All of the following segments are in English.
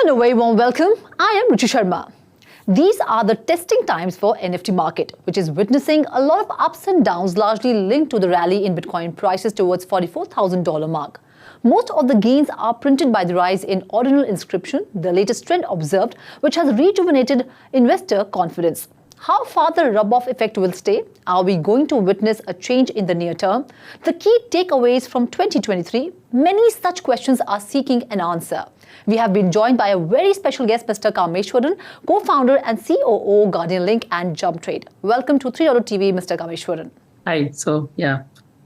and a very warm welcome. I am Ruchi Sharma. These are the testing times for NFT market, which is witnessing a lot of ups and downs largely linked to the rally in Bitcoin prices towards $44,000 mark. Most of the gains are printed by the rise in ordinal inscription, the latest trend observed, which has rejuvenated investor confidence. How far the rub-off effect will stay? Are we going to witness a change in the near term? The key takeaways from 2023, many such questions are seeking an answer. We have been joined by a very special guest, Mr. Kameshwaran, co-founder and COO, GuardianLink and jump.Trade. Welcome to 3 TV, Mr. Kameshwaran. Hi,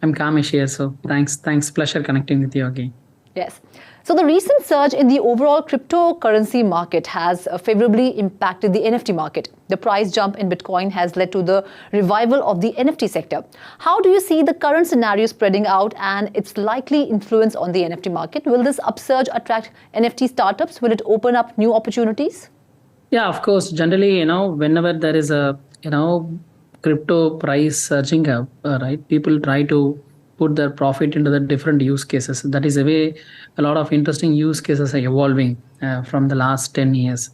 I'm Kamesh here, thanks, pleasure connecting with you again. Yes. So the recent surge in the overall cryptocurrency market has favorably impacted the NFT market. The price jump in Bitcoin has led to the revival of the NFT sector. How do you see the current scenario spreading out and its likely influence on the NFT market? Will this upsurge attract NFT startups? Will it open up new opportunities? Yeah, of course. Generally, whenever there is a, crypto price surging up, right, people try to put their profit into the different use cases. That is the way a lot of interesting use cases are evolving from the last 10 years,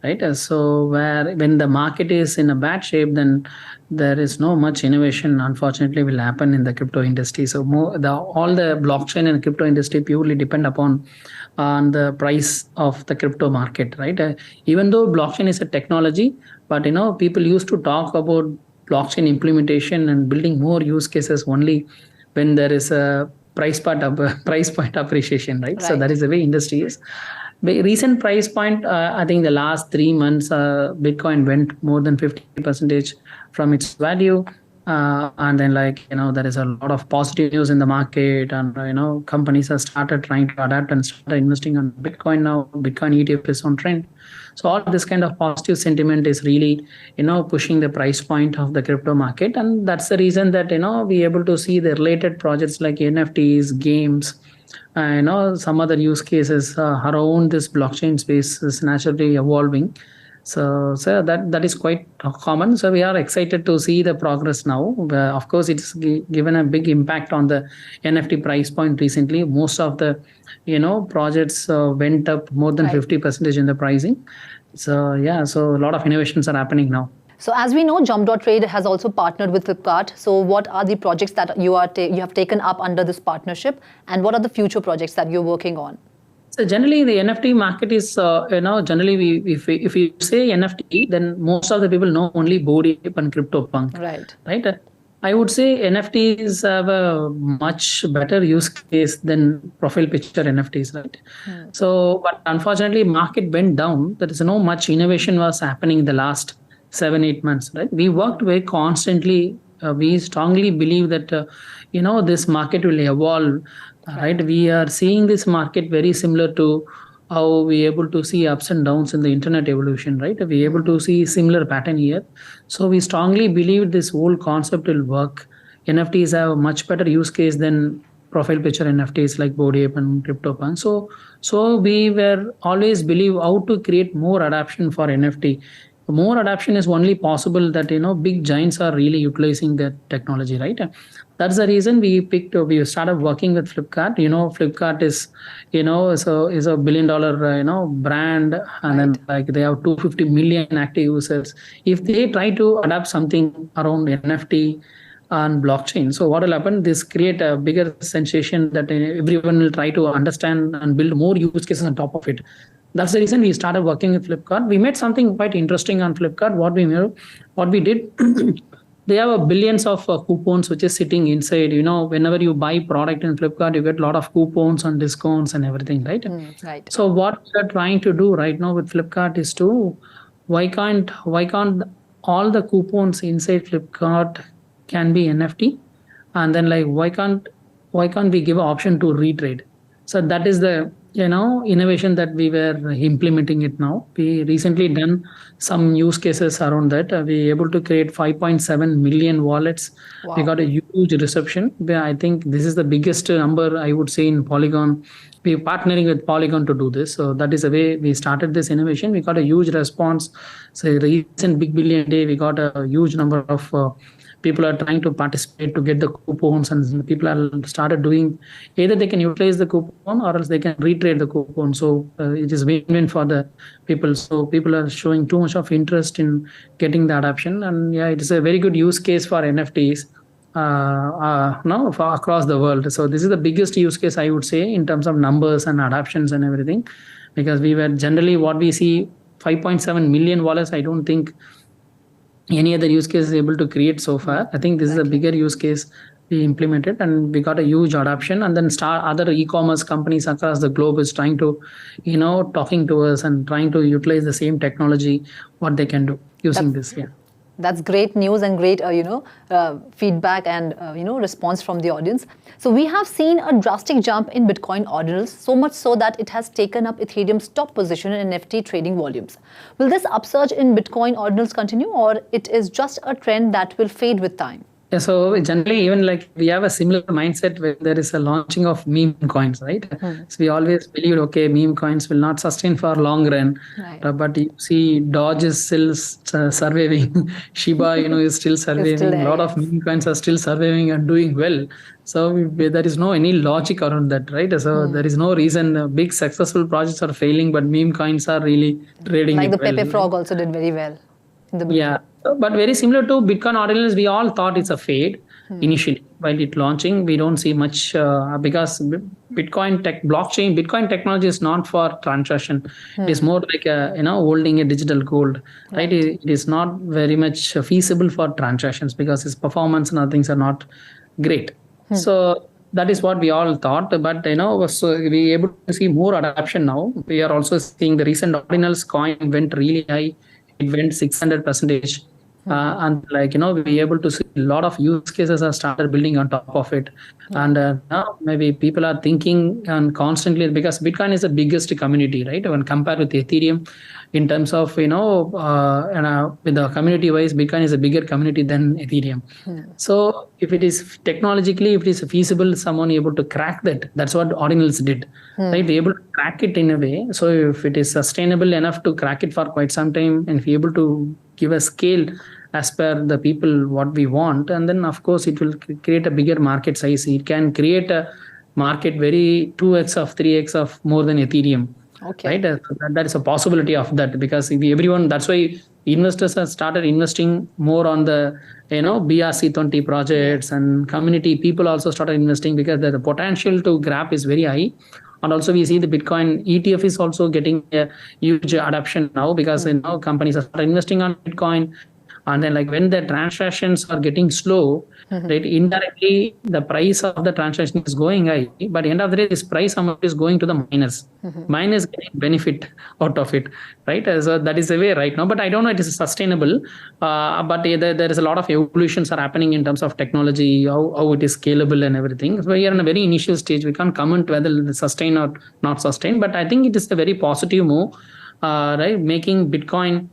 right? So when the market is in a bad shape, then there is no much innovation, unfortunately, will happen in the crypto industry. So all the blockchain and crypto industry purely depend upon the price of the crypto market, right? Even though blockchain is a technology, but people used to talk about blockchain implementation and building more use cases only when there is a price point appreciation, right? So that is the way industry is. The recent price point, I think the last 3 months, Bitcoin went more than 50% from its value. And then there is a lot of positive news in the market, and companies have started trying to adapt and started investing on Bitcoin now. Bitcoin ETF is on trend. So all this kind of positive sentiment is really, pushing the price point of the crypto market. And that's the reason that, we're able to see the related projects like NFTs, games, some other use cases around this blockchain space is naturally evolving. So that is quite common. So we are excited to see the progress now. Of course, it's given a big impact on the NFT price point recently. Most of the, projects went up more than 50% in the pricing. So a lot of innovations are happening now. So as we know, jump.Trade has also partnered with Flipkart. So what are the projects that you have taken up under this partnership, and what are the future projects that you're working on? So generally, the NFT market is, generally if you say NFT, then most of the people know only Bored Ape and CryptoPunk. Right. I would say NFTs have a much better use case than profile picture NFTs, right? So, but unfortunately, market went down. There is no much innovation was happening in the last 7-8 months, right? We worked very constantly. We strongly believe that, this market will evolve. Right, we are seeing this market very similar to how we're able to see ups and downs in the internet evolution, right? We're able to see similar pattern here. So we strongly believe this whole concept will work. NFTs have a much better use case than profile picture NFTs like Bored Ape and CryptoPunk. So we were always believe how to create more adoption for NFT. More adoption is only possible that, big giants are really utilizing that technology, right? That's the reason we started working with Flipkart. Flipkart is, is a $1 billion, brand, and then they have 250 million active users. If they try to adapt something around NFT and blockchain, so what will happen? This create a bigger sensation that everyone will try to understand and build more use cases on top of it. That's the reason we started working with Flipkart. We made something quite interesting on Flipkart. What we did, they have billions of coupons which is sitting inside. Whenever you buy product in Flipkart, you get a lot of coupons and discounts and everything, right? Right. So what we are trying to do right now with Flipkart is why can't all the coupons inside Flipkart can be NFT, and then why can't we give an option to retrade? So that is the innovation that we were implementing it now. We recently done some use cases around that. We able to create 5.7 million wallets. Wow. We got a huge reception. I think this is the biggest number I would say in Polygon we're partnering with Polygon to do this. So that is the way we started this innovation. We got a huge response. So recent Big Billion Day, we got a huge number of people are trying to participate to get the coupons, and people are started doing either they can utilize the coupon or else they can retrade the coupon. So it is win-win for the people. So people are showing too much of interest in getting the adoption, and yeah, it is a very good use case for NFTs now for across the world. So this is the biggest use case, I would say, in terms of numbers and adoptions and everything, because we were generally what we see 5.7 million wallets. I don't think any other use case is able to create so far. I think this is a bigger use case we implemented, and we got a huge adoption. And then other e-commerce companies across the globe is trying to, talking to us and trying to utilize the same technology, what they can do using this. Yeah. That's great news and great, feedback and, response from the audience. So we have seen a drastic jump in Bitcoin ordinals, so much so that it has taken up Ethereum's top position in NFT trading volumes. Will this upsurge in Bitcoin ordinals continue, or it is just a trend that will fade with time? Yeah, so generally, even like we have a similar mindset when there is a launching of meme coins, right? So we always believe, okay, meme coins will not sustain for long run, right. But you see, Doge is still surviving, Shiba, is still surviving. A lot of meme coins are still surviving and doing well. So there is no any logic around that, right? So there is no reason big successful projects are failing, but meme coins are really trading. Like the Pepe Frog also did very well. Yeah, but very similar to Bitcoin ordinals, we all thought it's a fade initially. While it launching, we don't see much because Bitcoin technology is not for transaction. It is more like holding a digital gold, right? It is not very much feasible for transactions because its performance and other things are not great. So that is what we all thought, but so we able to see more adoption now. We are also seeing the recent ordinals coin went really high. It went 600%. And we able to see a lot of use cases have started building on top of it. And now maybe people are thinking and constantly, because Bitcoin is the biggest community, right? When compared with Ethereum, in terms of, with the community wise, Bitcoin is a bigger community than Ethereum. So if it is technologically, if it is feasible, someone able to crack that, that's what ordinals did, right? They able to crack it in a way. So if it is sustainable enough to crack it for quite some time, and if you're able to give a scale as per the people what we want, and then of course it will create a bigger market size. It can create a market very 2x of 3x of more than Ethereum. Okay. Right? That is a possibility of that, because if everyone, that's why investors have started investing more on the BRC20 projects, and community people also started investing because the potential to grab is very high. And also we see the Bitcoin ETF is also getting a huge adoption now, because companies are started investing on Bitcoin. And then when the transactions are getting slow, right, indirectly the price of the transaction is going high. But at the end of the day, this price amount is going to the miners. Miners getting benefit out of it, right? So that is the way right now. But I don't know it is sustainable. But there is a lot of evolutions are happening in terms of technology, how it is scalable and everything. So we are in a very initial stage. We can't comment whether it is sustain or not sustain. But I think it is a very positive move, right? Making Bitcoin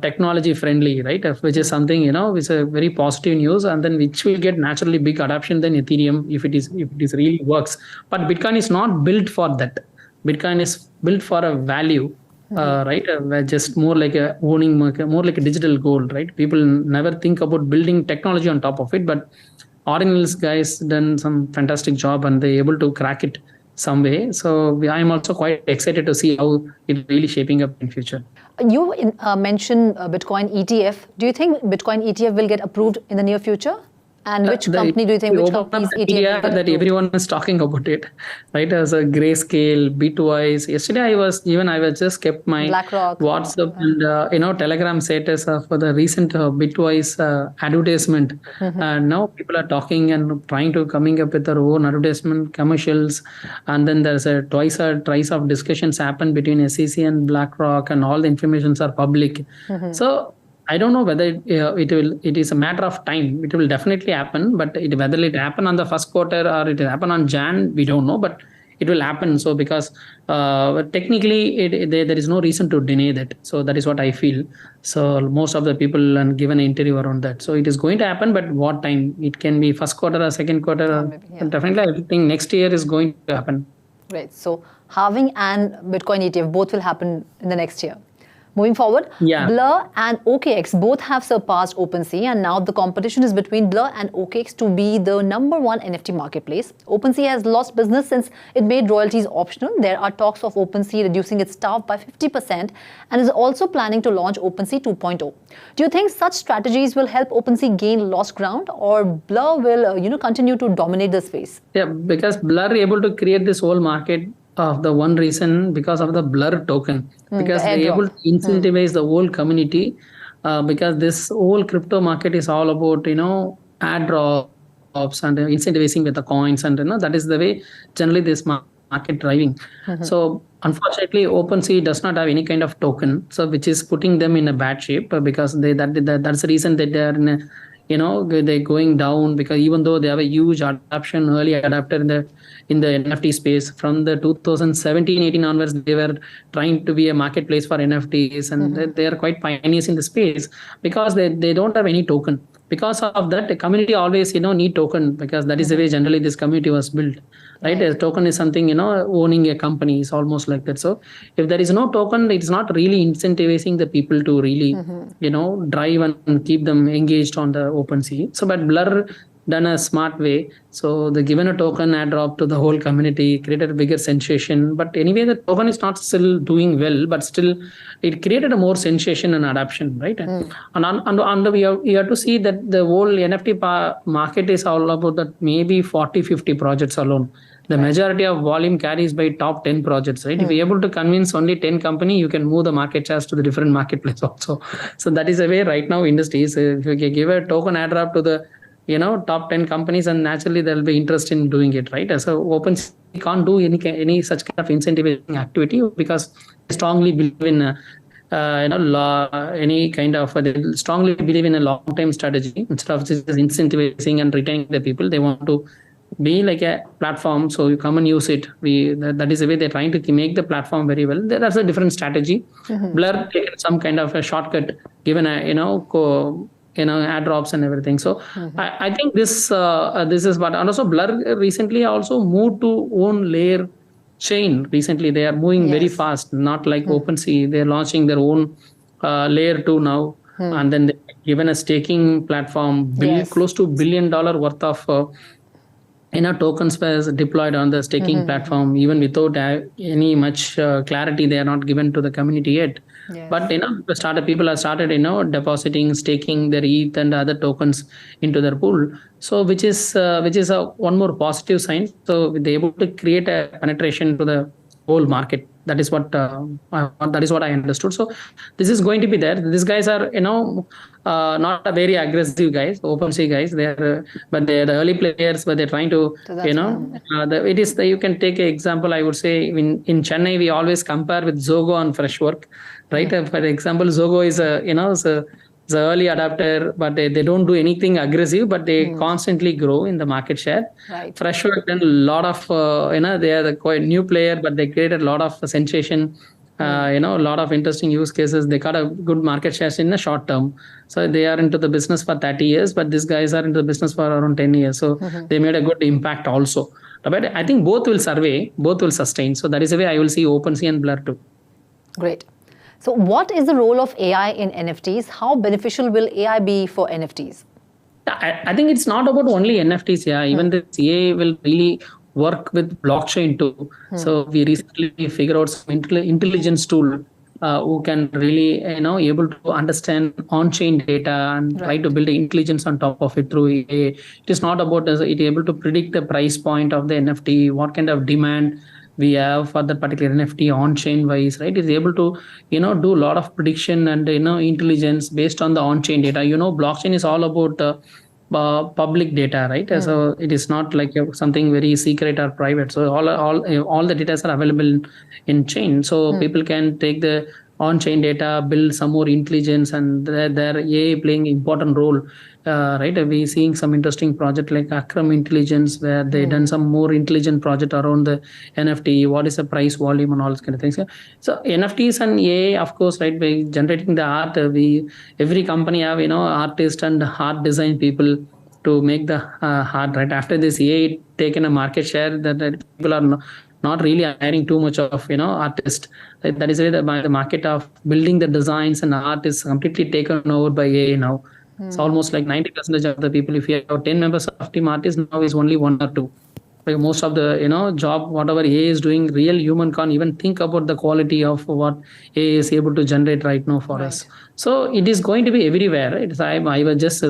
technology friendly, right? Which is something is a very positive news, and then which will get naturally big adoption than Ethereum if it is really works. But Bitcoin is not built for that. Bitcoin is built for a value, right? Just more like a owning market, more like a digital gold, right? People never think about building technology on top of it, but ordinals guys done some fantastic job, and they able to crack it some way. So I am also quite excited to see how it's really shaping up in future. You mentioned Bitcoin ETF. Do you think Bitcoin ETF will get approved in the near future? And which company do you think, which company's ETF will get that everyone is talking about it, right? As a Grayscale, Bitwise. Yesterday I was just kept my BlackRock, WhatsApp and Telegram status for the recent Bitwise advertisement. And now people are talking and trying to coming up with their own advertisement commercials. And then there's a twice of discussions happen between SEC and BlackRock, and all the informations are public. So I don't know whether it is a matter of time. It will definitely happen, but whether it happen on the first quarter or it will happen on Jan, we don't know, but it will happen. So because technically there is no reason to deny that. So that is what I feel. So most of the people and given an interview around that. So it is going to happen, but what time? It can be first quarter or second quarter. Maybe, yeah. Definitely I think next year is going to happen. Right. So halving and Bitcoin ETF both will happen in the next year. Moving forward, Yeah. Blur and OKX both have surpassed OpenSea, and now the competition is between Blur and OKX to be the #1 NFT marketplace. OpenSea has lost business since it made royalties optional. There are talks of OpenSea reducing its staff by 50% and is also planning to launch OpenSea 2.0. Do you think such strategies will help OpenSea gain lost ground, or Blur will continue to dominate the space? Yeah, because Blur able to create this whole market of the one reason because of the Blur token, because the they airdrop. able to incentivize the whole community, because this whole crypto market is all about airdrops and incentivizing with the coins, and that is the way generally this market driving. So unfortunately, OpenSea does not have any kind of token, so which is putting them in a bad shape, because that's the reason that they are in a they're going down, because even though they have a huge adoption, early adapter in the NFT space from the 2017-18 onwards, they were trying to be a marketplace for NFTs, and they are quite pioneers in the space because they don't have any token. Because of that, the community always need token, because that is the way generally this community was built, right? A token is something, owning a company is almost like that. So if there is no token, it's not really incentivizing the people to really drive and keep them engaged on the OpenSea. So but Blur done a smart way, so they given a token airdrop to the whole community, created a bigger sensation. But anyway, the token is not still doing well, but still it created a more sensation and adoption, right? And we have to see that the whole NFT market is all about that maybe 40-50 projects alone. The majority of volume carries by top 10 projects, right? If you're able to convince only 10 company, you can move the market shares to the different marketplace also. So that is the way right now industry is. If you give a token airdrop to the top 10 companies, and naturally there'll be interest in doing it, right? So OpenSea can't do any such kind of incentivizing activity, because they strongly believe in any kind of they strongly believe in a long-term strategy. Instead of just incentivizing and retaining the people, they want to be like a platform, so you come and use it. That is the way they're trying to make the platform very well. That's a different strategy. Blur taken some kind of a shortcut, given a airdrops and everything. So I think this is what. And also Blur recently also moved to own layer chain. Recently they are moving very fast, not like OpenSea. They're launching their own layer 2 now, and then they've given a staking platform, close to $1 billion worth of tokens was deployed on the staking platform, even without any much clarity. They are not given to the community yet. But people have started depositing, staking their ETH and other tokens into their pool. So which is one more positive sign. So they're able to create a penetration to the whole market. That is what I understood. So this is going to be there. These guys are not a very aggressive guys, OpenSea guys. But they're the early players, but they're trying to you can take an example. I would say in Chennai we always compare with Zogo and Freshwork, right? For example, Zogo is the early adapter, but they don't do anything aggressive, but they constantly grow in the market share. Right. Freshwork done a lot of they are the quite new player, but they created a lot of sensation. A lot of interesting use cases. They got a good market shares in the short term. So they are into the business for 30 years, but these guys are into the business for around 10 years. So they made a good impact also. But I think both will sustain. So that is the way I will see OpenSea and Blur too. Great. So what is the role of AI in NFTs? How beneficial will AI be for NFTs? I think it's not about only NFTs. Yeah, even the AI will really work with blockchain too. So we recently figured out some intelligence tool who can really able to understand on-chain data and try to build intelligence on top of it through AI. It is not about it able to predict the price point of the NFT, what kind of demand we have for that particular NFT on-chain wise, right? It's able to do a lot of prediction and intelligence based on the on-chain data. Blockchain is all about public data, right? So it is not like something very secret or private. So all the data are available in chain. So people can take the on-chain data, build some more intelligence, and their AI playing important role. Right? We're seeing some interesting project like Akram Intelligence, where they done some more intelligent project around the NFT, what is the price, volume, and all those kind of things. So NFTs and AI, of course, right? By generating the art, every company have artists and art design people to make the art, right? After this AI taken a market share, that people are not really hiring too much of artists. That is why the market of building the designs and art is completely taken over by AI now. It's almost like 90% of the people. If you have 10 members of team artists, now is only one or two. Like most of the job, whatever AI is doing, real human can't even think about the quality of what AI is able to generate right now for us. So it is going to be everywhere. I was just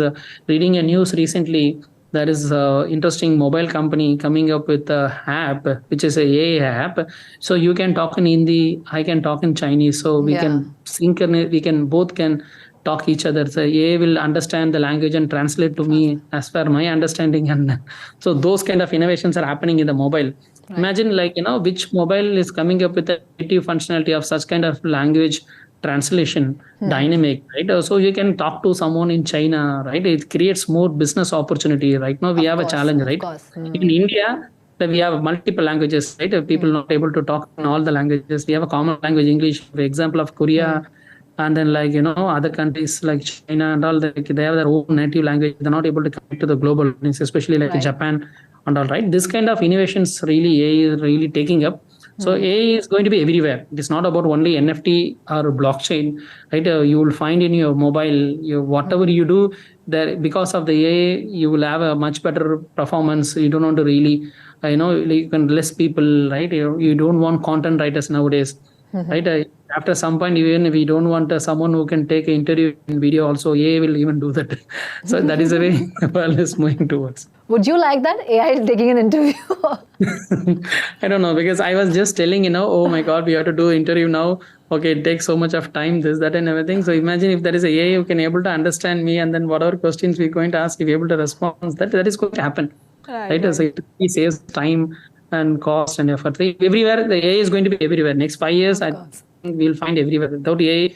reading a news recently. There is a interesting mobile company coming up with a app, which is a AI app. So you can talk in Hindi, I can talk in Chinese. So we can synchronize, we can both can talk each other. So AI will understand the language and translate to me as per my understanding. And so those kind of innovations are happening in the mobile. Imagine which mobile is coming up with a native functionality of such kind of language translation dynamic, right? So you can talk to someone in China, right? It creates more business opportunity. Right now we have a challenge, right? In India, we have multiple languages, right? People not able to talk in all the languages. We have a common language, English. For example, of Korea, and then other countries like China and all, they have their own native language. They're not able to connect to the global audience, especially like Japan and all, right? This kind of innovations really AI is really taking up. So AI is going to be everywhere. It is not about only NFT or blockchain, right? You will find in your mobile, whatever you do there, because of the AI, you will have a much better performance. You don't want to really, you can less people, right? You don't want content writers nowadays, right? After some point, even if we don't want someone who can take an interview in video, also AI will even do that. So that is the way the world is moving towards. Would you like that AI taking an interview? I don't know, because I was just telling, oh my God, we have to do interview now. Okay, it takes so much of time, this, that, and everything. So imagine if there is a AI who can able to understand me, and then whatever questions we're going to ask, if you're able to respond, that is going to happen. Right? So it saves time and cost and effort. Everywhere, the AI is going to be everywhere. Next 5 years, I think we'll find everywhere. Without AI,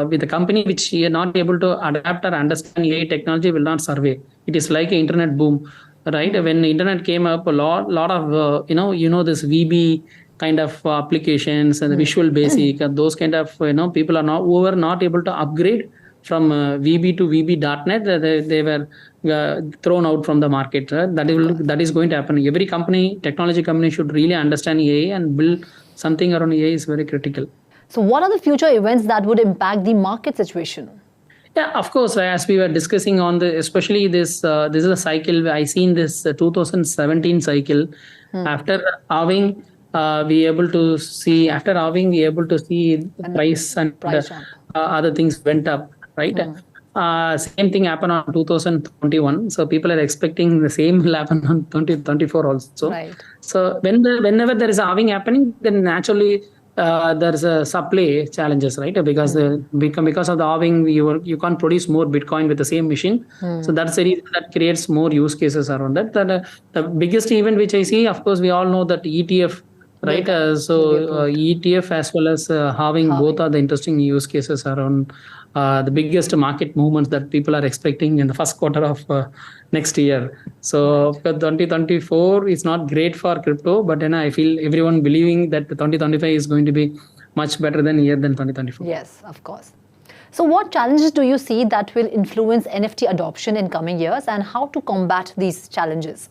with a company which is not able to adapt or understand AI technology will not survive. It is like an internet boom, right? When the internet came up, a lot of this VB kind of applications and the Visual Basic, those kind of people are not who were not able to upgrade from VB to VB.NET. They were thrown out from the market. That is going to happen. Every company, technology company, should really understand AI and build something around AI is very critical. So what are the future events that would impact the market situation? Yeah, of course. As we were discussing on especially this is a cycle I seen this 2017 cycle. After halving, we able to see the price and other things went up, right? Same thing happened on 2021. So people are expecting the same will happen on 2024 also. Right. So whenever there is a halving happening, then naturally there's a supply challenges, right? Because because of the halving, you can't produce more Bitcoin with the same machine. So that's the reason that creates more use cases around that. The biggest event which I see, of course, we all know that ETF, right? ETF as well as halving, both are the interesting use cases around the biggest market movements that people are expecting in the first quarter of next year. So 2024 is not great for crypto, but then I feel everyone believing that 2025 is going to be much better than 2024. Yes, of course. So what challenges do you see that will influence NFT adoption in coming years, and how to combat these challenges?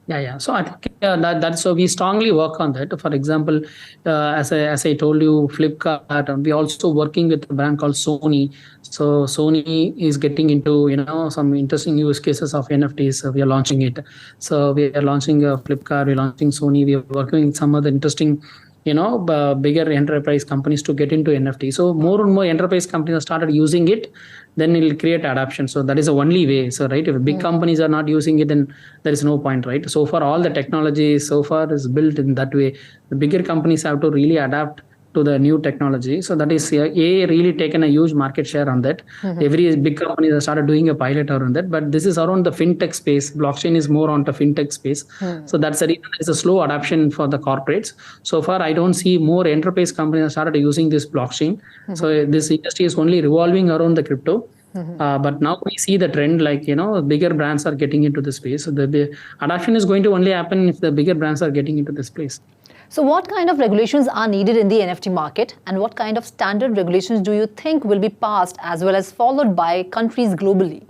Yeah. So I think so we strongly work on that. For example, as I told you, Flipkart, and we also working with a brand called Sony. So Sony is getting into some interesting use cases of NFTs. So we are launching it. So we are launching Flipkart. We're launching Sony. We are working with some other interesting bigger enterprise companies to get into NFT. So more and more enterprise companies have started using it, then it will create adoption. So that is the only way. So right, if big companies are not using it, then there is no point, right? So far, all the technology so far is built in that way. The bigger companies have to really adapt to the new technology. So that is really taken a huge market share on that. Every big company has started doing a pilot around that. But this is around the fintech space. Blockchain is more on the fintech space. So that's the reason there's a slow adoption for the corporates. So far, I don't see more enterprise companies have started using this blockchain. So this industry is only revolving around the crypto. But now we see the trend, bigger brands are getting into this space. So the adoption is going to only happen if the bigger brands are getting into this place. So what kind of regulations are needed in the NFT market, and what kind of standard regulations do you think will be passed as well as followed by countries globally?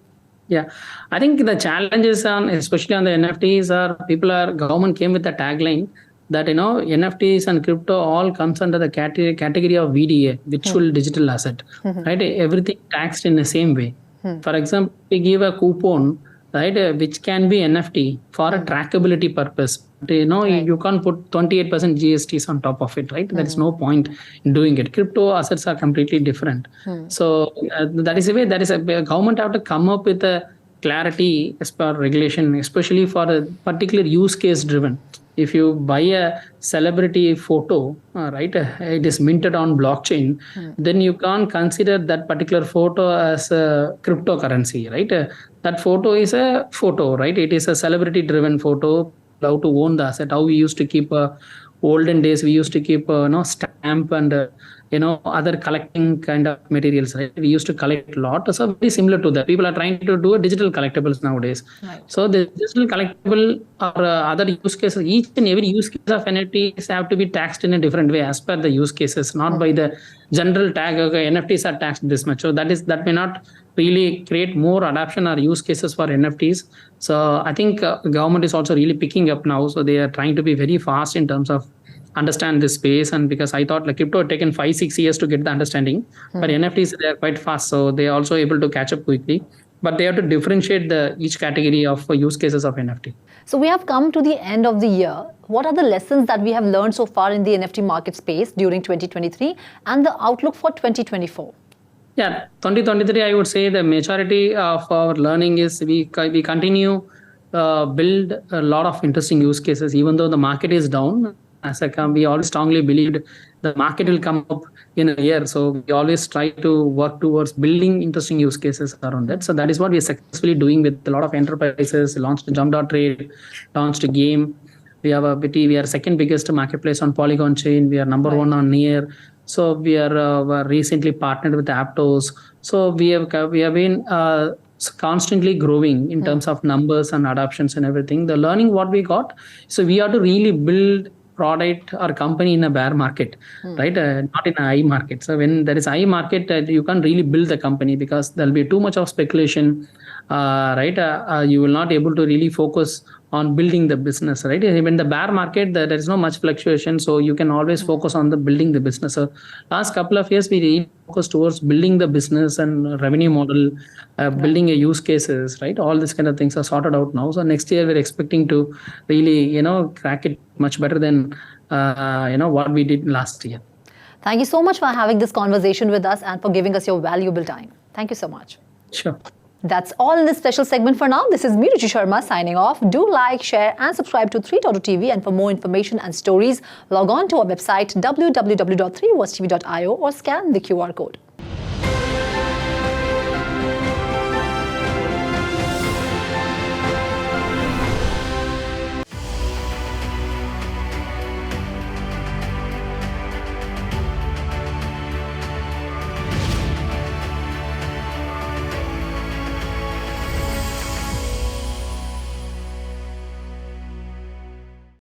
Yeah, I think the challenges especially on the NFTs government came with a tagline, that NFTs and crypto all comes under the category of VDA, virtual digital asset, right? Everything taxed in the same way. For example, we give a coupon, right, which can be NFT for a trackability purpose. You can't put 28% GSTs on top of it, right? There is no point in doing it. Crypto assets are completely different. So that is a way, government have to come up with a clarity as per regulation, especially for a particular use case driven. If you buy a celebrity photo, right, it is minted on blockchain, then you can't consider that particular photo as a cryptocurrency, right? That photo is a photo, right? It is a celebrity driven photo. How to own the asset, how we used to keep olden days, we used to keep stamp and other collecting kind of materials, right? We used to collect a lot. So very similar to that, people are trying to do a digital collectibles nowadays, right? So the digital collectible or other use cases, each and every use case of NFTs have to be taxed in a different way as per the use cases, not by the general tag. Okay, NFTs are taxed this much, so that may not really create more adoption or use cases for NFTs. So I think government is also really picking up now. So they are trying to be very fast in terms of understand this space. And because I thought like crypto had taken 5-6 years to get the understanding, but NFTs, they are quite fast. So they are also able to catch up quickly, but they have to differentiate each category of use cases of NFT. So we have come to the end of the year. What are the lessons that we have learned so far in the NFT market space during 2023 and the outlook for 2024? Yeah, 2023, I would say the majority of our learning is we continue build a lot of interesting use cases, even though the market is down. We always strongly believed the market will come up in a year. So we always try to work towards building interesting use cases around that. So that is what we are successfully doing with a lot of enterprises. Launched jump.Trade, launched a game. We are second biggest marketplace on Polygon chain. We are number one on Near. So we are recently partnered with Aptos. So we have been constantly growing in terms of numbers and adoptions and everything. The learning what we got. So we have to really build product or company in a bear market, right? Not in a high market. So when there is high market, you can't really build the company because there'll be too much of speculation, right? You will not able to really focus on building the business, right? When the bear market, there is no much fluctuation, so you can always focus on the building the business. So last couple of years, we really focused towards building the business and revenue model, building a use cases, right? All these kind of things are sorted out now. So next year, we're expecting to really, crack it much better than, what we did last year. Thank you so much for having this conversation with us and for giving us your valuable time. Thank you so much. Sure. That's all in this special segment for now. This is me, Ruchi Sharma, signing off. Do like, share and subscribe to 3.TV, and for more information and stories, log on to our website www.3watchtv.io or scan the QR code.